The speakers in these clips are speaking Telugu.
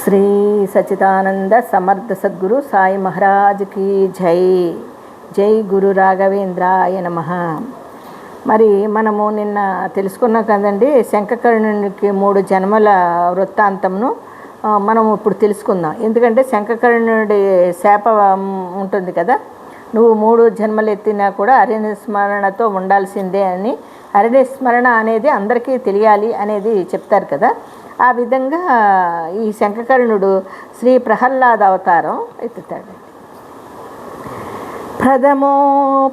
శ్రీ సచిదానంద సమర్థ సద్గురు సాయి మహారాజ్ కి జై. జై గురు రాఘవేంద్రాయ నమః. మరి మనము నిన్న తెలుసుకున్నాం కదండి, శంఖకర్ణునికి 3 జన్మల వృత్తాంతంను మనము ఇప్పుడు తెలుసుకుందాం. ఎందుకంటే శంఖకర్ణుడి శాప ఉంటుంది కదా, నువ్వు 3 జన్మలు ఎత్తినా కూడా హరిస్మరణతో ఉండాల్సిందే అని, హరిస్మరణ అనేది అందరికీ తెలియాలి అనేది చెప్తారు కదా. ఆ విధంగా ఈ శంఖకర్ణుడు శ్రీ ప్రహ్లాద అవతారం ఎత్తుతాడు. ప్రథమో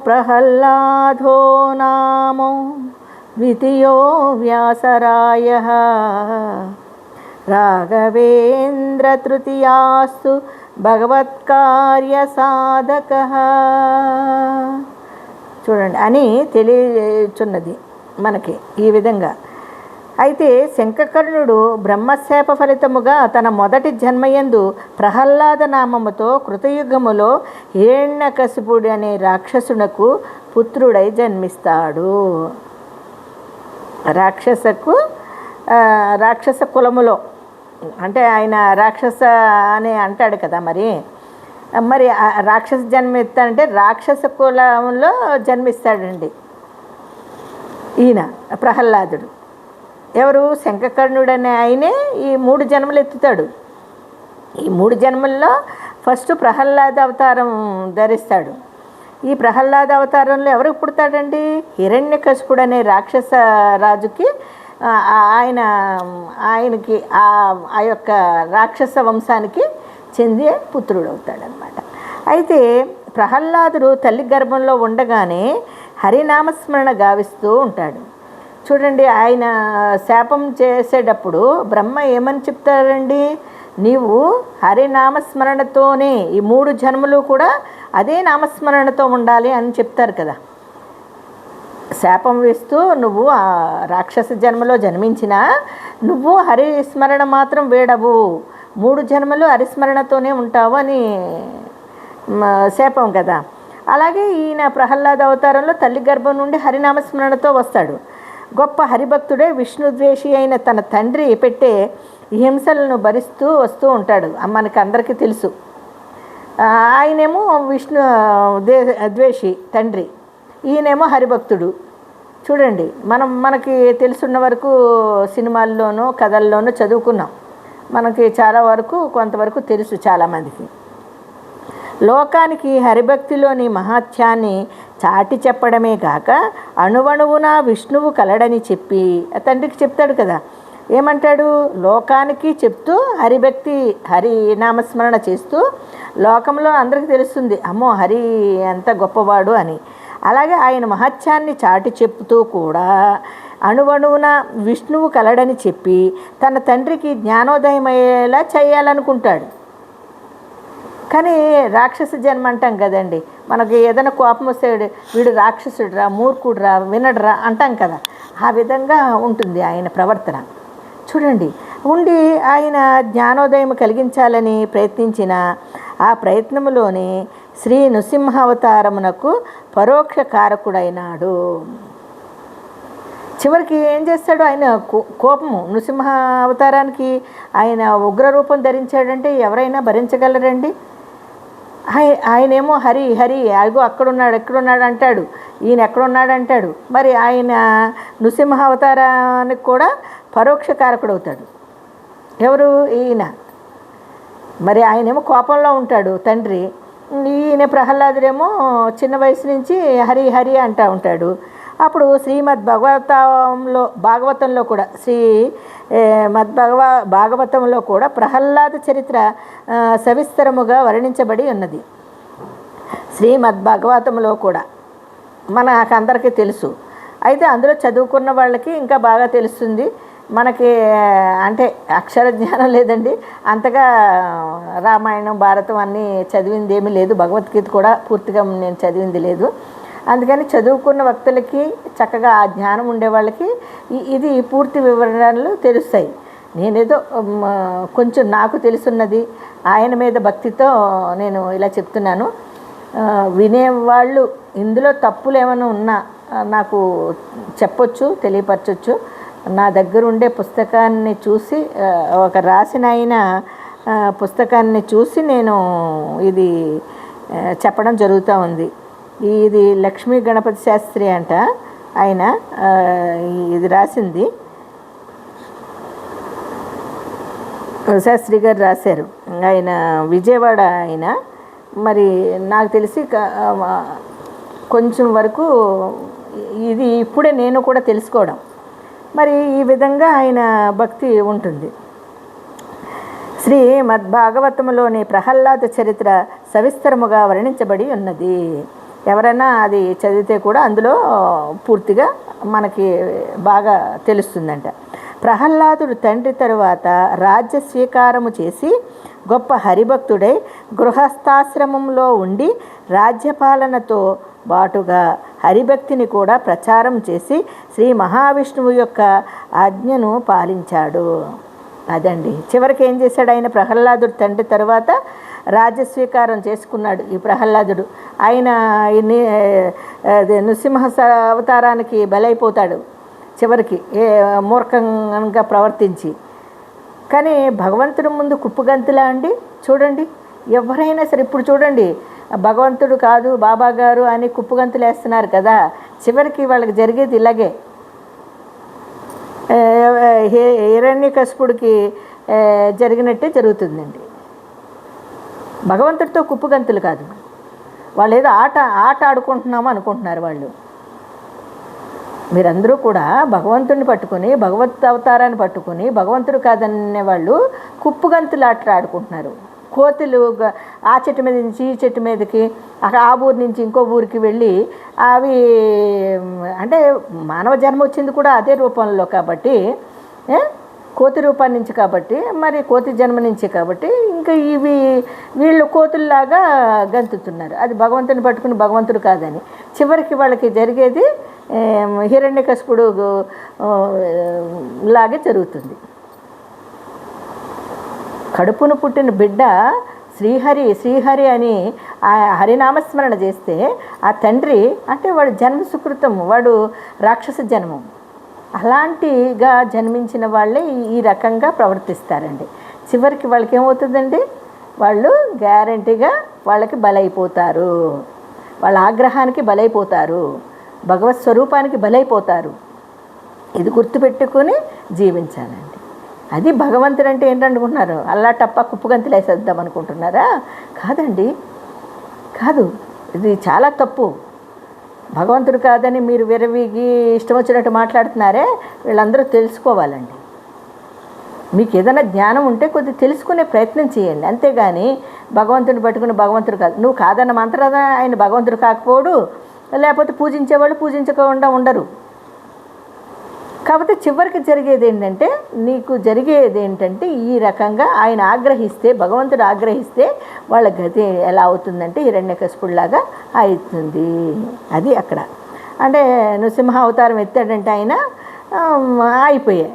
ప్రహ్లాదో నామో ద్వితీయో వ్యాసరాయః రాఘవేంద్ర తృతీయాస్తు భగవత్కార్య సాధకః. చూడండి అని తెలియచున్నది మనకి ఈ విధంగా. అయితే శంఖకర్ణుడు బ్రహ్మశాప ఫలితముగా తన మొదటి జన్మయందు ప్రహ్లాద నామముతో కృతయుగములో హిరణ్యకశిపుడు అనే రాక్షసునకు పుత్రుడై జన్మిస్తాడు. రాక్షస కులములో అంటే ఆయన రాక్షస అని అంటాడు కదా, మరి రాక్షస జన్మ ఎత్తానంటే రాక్షస కులంలో జన్మిస్తాడండి ఈయన ప్రహ్లాదుడు. ఎవరు? శంఖకర్ణుడు అనే ఆయనే ఈ 3 జన్మలు ఎత్తుతాడు. ఈ 3 జన్మల్లో ఫస్ట్ ప్రహ్లాద అవతారం ధరిస్తాడు. ఈ ప్రహ్లాద అవతారంలో ఎవరికి పుడతాడండి? హిరణ్యకశిపుడు అనే రాక్షస రాజుకి ఆయనకి ఆ యొక్క రాక్షస వంశానికి చెందే పుత్రుడు అవుతాడనమాట. అయితే ప్రహ్లాదుడు తల్లి గర్భంలో ఉండగానే హరినామస్మరణ గావిస్తూ ఉంటాడు. చూడండి, ఆయన శాపం చేసేటప్పుడు బ్రహ్మ ఏమని చెప్తారండి? నీవు హరినామస్మరణతోనే ఈ 3 జన్మలు కూడా అదే నామస్మరణతో ఉండాలి అని చెప్తారు కదా. శాపం వేస్తూ నువ్వు ఆ రాక్షస జన్మలో జన్మించినా నువ్వు హరిస్మరణ మాత్రం వేడవు, 3 జన్మలు హరిస్మరణతోనే ఉంటావు అని శాపం కదా. అలాగే ఈయన ప్రహ్లాద అవతారంలో తల్లి గర్భం నుండి హరినామస్మరణతో వస్తాడు. గొప్ప హరిభక్తుడే విష్ణుద్వేషి అయిన తన తండ్రి పెట్టే హింసలను భరిస్తూ వస్తూ ఉంటాడు. మనకి అందరికీ తెలుసు. ఆయనేమో విష్ణు ద్వేషి తండ్రి, ఈయనేమో హరిభక్తుడు. చూడండి, మనకి తెలుసున్న వరకు సినిమాల్లోనూ కథల్లోనూ చదువుకున్నాం. మనకి చాలా వరకు కొంతవరకు తెలుసు చాలామందికి. లోకానికి హరిభక్తిలోని మహాత్యాన్ని చాటి చెప్పడమే కాక అణువణువున విష్ణువు కలడని చెప్పి తండ్రికి చెప్తాడు కదా. ఏమంటాడు? లోకానికి చెప్తూ హరి నామస్మరణ చేస్తూ లోకంలో అందరికీ తెలుస్తుంది, అమ్మో హరి ఎంత గొప్పవాడు అని. అలాగే ఆయన మహత్యాన్ని చాటి చెప్తూ కూడా అణువణువున విష్ణువు కలడని చెప్పి తన తండ్రికి జ్ఞానోదయం అయ్యేలా చేయాలనుకుంటాడు. కానీ రాక్షస జన్మ అంటాం కదండి, మనకి ఏదైనా కోపం వస్తే వీడు రాక్షసుడురా, మూర్ఖుడురా, వినడురా అంటాం కదా. ఆ విధంగా ఉంటుంది ఆయన ప్రవర్తన. చూడండి, ఉండి ఆయన జ్ఞానోదయం కలిగించాలని ప్రయత్నించిన ఆ ప్రయత్నములోనే శ్రీ నృసింహ అవతారమునకు పరోక్ష కారకుడైనాడు. చివరికి ఏం చేస్తాడు? ఆయన కోపము, నృసింహ అవతారానికి ఆయన ఉగ్రరూపం ధరించాడంటే ఎవరైనా భరించగలరండి? ఆయనేమో హరి హరి అదిగో ఎక్కడున్నాడు అంటాడు, ఈయన ఎక్కడున్నాడు అంటాడు. మరి ఆయన నృసింహ అవతారానికి కూడా పరోక్ష కారకుడు అవుతాడు. ఎవరు? ఈయన. మరి ఆయనేమో కోపంలో ఉంటాడు తండ్రి, ఈయన ప్రహ్లాదుడేమో చిన్న వయసు నుంచి హరి హరి అంటూ ఉంటాడు. అప్పుడు శ్రీమద్ భాగవతంలో కూడా భాగవతంలో కూడా ప్రహ్లాద చరిత్ర సవిస్తరముగా వర్ణించబడి ఉన్నది. శ్రీమద్ భాగవతంలో కూడా మనకందరికీ తెలుసు. అయితే అందులో చదువుకున్న వాళ్ళకి ఇంకా బాగా తెలుస్తుంది. మనకి అంటే అక్షర జ్ఞానం లేదండి, అంతగా రామాయణం భారతం అన్నీ చదివింది ఏమీ లేదు, భగవద్గీత కూడా పూర్తిగా నేను చదివింది లేదు. అందుకని చదువుకున్న వ్యక్తులకి, చక్కగా ఆ జ్ఞానం ఉండే వాళ్ళకి ఇది పూర్తి వివరణలు తెలుస్తాయి. నేనేదో కొంచెం నాకు తెలుసున్నది ఆయన మీద భక్తితో నేను ఇలా చెప్తున్నాను. వినేవాళ్ళు ఇందులో తప్పులు ఏమైనా ఉన్నా నాకు చెప్పొచ్చు, తెలియపరచొచ్చు. నా దగ్గర ఉండే పుస్తకాన్ని చూసి ఒక రాసిన ఆయన పుస్తకాన్ని చూసి నేను ఇది చెప్పడం జరుగుతూ ఉంది. ఇది లక్ష్మీ గణపతి శాస్త్రి అంట, ఆయన ఇది రాసింది, శాస్త్రి గారు రాశారు. ఆయన విజయవాడ ఆయన. మరి నాకు తెలిసి కొంచెం వరకు ఇది ఇప్పుడే నేను కూడా తెలుసుకోవడం. మరి ఈ విధంగా ఆయన భక్తి ఉంటుంది. శ్రీమద్భాగవతములోని ప్రహ్లాద చరిత్ర సవిస్తరముగా వర్ణించబడి ఉన్నది. ఎవరైనా అది చదివితే కూడా అందులో పూర్తిగా మనకి బాగా తెలుస్తుందంట. ప్రహ్లాదుడు తండ్రి తరువాత రాజ్య స్వీకారము చేసి గొప్ప హరిభక్తుడై గృహస్థాశ్రమంలో ఉండి రాజ్యపాలనతో బాటుగా హరిభక్తిని కూడా ప్రచారం చేసి శ్రీ మహావిష్ణువు యొక్క ఆజ్ఞను పాలించాడు. అదండి, చివరికి ఏం చేశాడు ఆయన? ప్రహ్లాదుడు తండ్రి తరువాత రాజ్యస్వీకారం చేసుకున్నాడు ఈ ప్రహ్లాదుడు. ఆయన నృసింహ అవతారానికి బలైపోతాడు చివరికి, మూర్ఖంగా ప్రవర్తించి. కానీ భగవంతుడి ముందు కుప్పుగంతులా అండి. చూడండి, ఎవరైనా సరే ఇప్పుడు చూడండి, భగవంతుడు కాదు బాబా గారు అని కుప్పుగంతులు వేస్తున్నారు కదా, చివరికి వాళ్ళకి జరిగేది ఇలాగే. హిరణ్యకశిపుడికి జరిగినట్టే జరుగుతుందండి. భగవంతుడితో కుప్పుగంతులు కాదు, వాళ్ళు ఏదో ఆట ఆడుకుంటున్నాము అనుకుంటున్నారు వాళ్ళు. మీరందరూ కూడా భగవంతుడిని పట్టుకొని, భగవత్ అవతారాన్ని పట్టుకొని భగవంతుడు కాదనే వాళ్ళు కుప్పుగంతులు ఆట ఆడుకుంటున్నారు. కోతులు ఆ చెట్టు మీద నుంచి ఈ చెట్టు మీదకి, ఆ ఊరి నుంచి ఇంకో ఊరికి వెళ్ళి, అవి అంటే మానవ జన్మ వచ్చింది కూడా అదే రూపంలో కాబట్టి, కోతి రూపాన్ని నుంచి కాబట్టి, మరి కోతి జన్మ నుంచి కాబట్టి, ఇంకా వీళ్ళు కోతుల్లాగా గంతుతున్నారు. అది భగవంతుని పట్టుకుని భగవంతుడు కాదని. చివరికి వాళ్ళకి జరిగేది హిరణ్యకశిపుడు లాగే జరుగుతుంది. కడుపును పుట్టిన బిడ్డ శ్రీహరి అని ఆ హరినామస్మరణ చేస్తే ఆ తండ్రి అంటే వాడు జన్మ సుకృతం, వాడు రాక్షస జన్మం. అలాంటిగా జన్మించిన వాళ్ళే ఈ రకంగా ప్రవర్తిస్తారండి. చివరికి వాళ్ళకి ఏమవుతుందండి? వాళ్ళు గ్యారంటీగా వాళ్ళకి బలైపోతారు, వాళ్ళ ఆగ్రహానికి బలైపోతారు, భగవత్ స్వరూపానికి బలైపోతారు. ఇది గుర్తుపెట్టుకొని జీవించాలండి. అది భగవంతుడు అంటే ఏంటనుకుంటున్నారు? అల్లా టప్ప కుప్పుగంతులు వేసేద్దాం అనుకుంటున్నారా? కాదండి, కాదు. ఇది చాలా తప్పు. భగవంతుడు కాదని మీరు విరవిగి ఇష్టం వచ్చినట్టు మాట్లాడుతున్నారే, వీళ్ళందరూ తెలుసుకోవాలండి. మీకు ఏదైనా జ్ఞానం ఉంటే కొద్దిగా తెలుసుకునే ప్రయత్నం చేయండి. అంతేగాని భగవంతుని పట్టుకుని భగవంతుడు కాదు, నువ్వు కాదన్న మంత్రాన ఆయన భగవంతుడు కాకపోడు, లేకపోతే పూజించేవాళ్ళు పూజించకుండా ఉండరు. కాకపోతే చివరికి జరిగేది ఏంటంటే, నీకు జరిగేది ఏంటంటే ఈ రకంగా ఆయన ఆగ్రహిస్తే, భగవంతుడు ఆగ్రహిస్తే వాళ్ళ గతి ఎలా అవుతుందంటే హిరణ్యకశిపుడిలాగా అవుతుంది. అది అక్కడ అంటే నృసింహ అవతారం ఎత్తాడంటే ఆయన అయిపోయాయి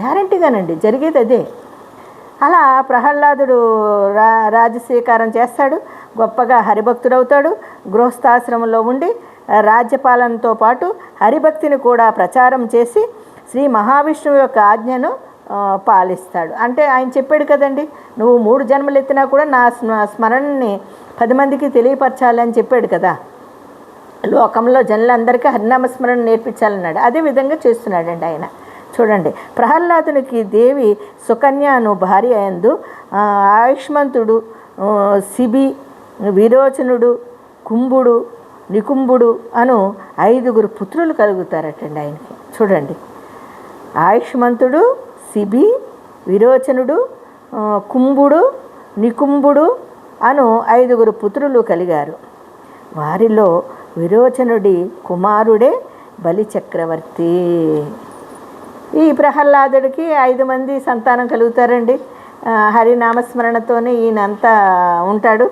గ్యారంటీగానండి, జరిగేది అదే. అలా ప్రహ్లాదుడు రాజస్వీకారం చేస్తాడు, గొప్పగా హరిభక్తుడవుతాడు, గృహస్థాశ్రమంలో ఉండి రాజ్యపాలనతో పాటు హరిభక్తిని కూడా ప్రచారం చేసి శ్రీ మహావిష్ణువు యొక్క ఆజ్ఞను పాలిస్తాడు. అంటే ఆయన చెప్పాడు కదండి, నువ్వు 3 జన్మలు ఎత్తినా కూడా నా స్మరణని 10 మందికి తెలియపరచాలి అని చెప్పాడు కదా. లోకంలో జనులందరికీ హరినామస్మరణ నేర్పించాలన్నాడు. అదే విధంగా చేస్తున్నాడండి ఆయన. చూడండి, ప్రహ్లాదునికి దేవి సుకన్యను భార్య అయందు ఆయుష్మంతుడు, శిబి, విరోచనుడు, కుంభుడు, నికుంభుడు అను 5 పుత్రులు కలుగుతారటండి ఆయనకి. చూడండి, ఆయుష్మంతుడు, శిబి, విరోచనుడు, కుంభుడు, నికుంభుడు అను 5 పుత్రులు కలిగారు. వారిలో విరోచనుడి కుమారుడే బలిచక్రవర్తి. ఈ ప్రహ్లాదుడికి 5 మంది సంతానం కలుగుతారండి. హరినామస్మరణతోనే ఈయనంతా ఉంటాడు.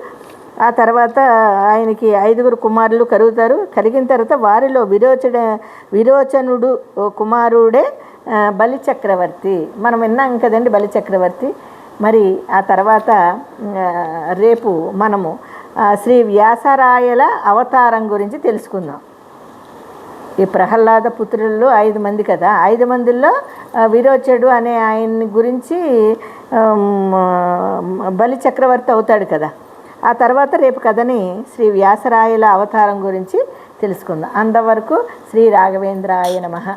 ఆ తర్వాత ఆయనకి 5 కుమారులు కలుగుతారు. కలిగిన తర్వాత వారిలో విరోచనుడు కుమారుడే బలిచక్రవర్తి. మనం విన్నాం కదండి బలిచక్రవర్తి. మరి ఆ తర్వాత రేపు మనము శ్రీ వ్యాసరాయల అవతారం గురించి తెలుసుకుందాం. ఈ ప్రహ్లాద పుత్రులు 5 మంది కదా, 5 మందిలో విరోచనుడు అనే ఆయన్ని గురించి బలి చక్రవర్తి అవుతాడు కదా. ఆ తర్వాత రేపు కథని శ్రీ వ్యాసరాయల అవతారం గురించి తెలుసుకుందాం. అంతవరకు శ్రీ రాఘవేంద్రాయ నమః.